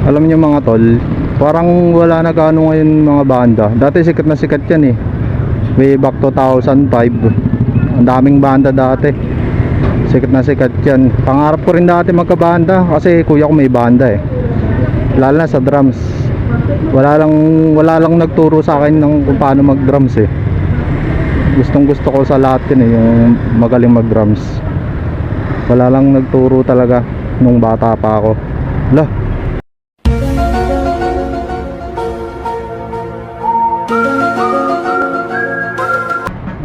Alam niyo mga tol, parang wala na gaano ngayon mga banda. Dati sikat na sikat yan eh. Way back 2005. Ang daming banda dati. Sikat na sikat yan. Pangarap ko rin dati magkabanda kasi kuya ko may banda eh. Lalo na sa drums. Wala lang nagturo sa akin ng kung paano mag drums eh. Gustong gusto ko sa lahat yun eh, yung magaling mag drums. Wala lang nagturo talaga nung bata pa ako. Lah,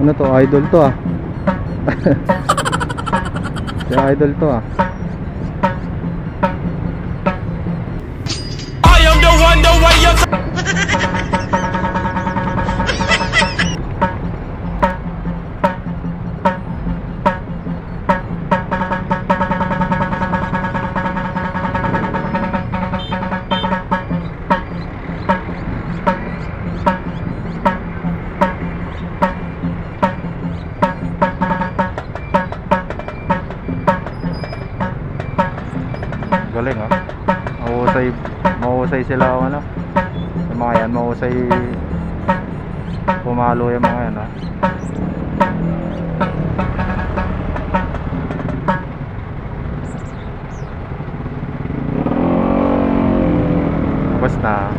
ano to, idol to ah. Si idol to ah. I am the one, the way you Galing ah. Mahusay sila ano. Yung mga yan, mahusay pumalo yung mga yan ah. Tapos na.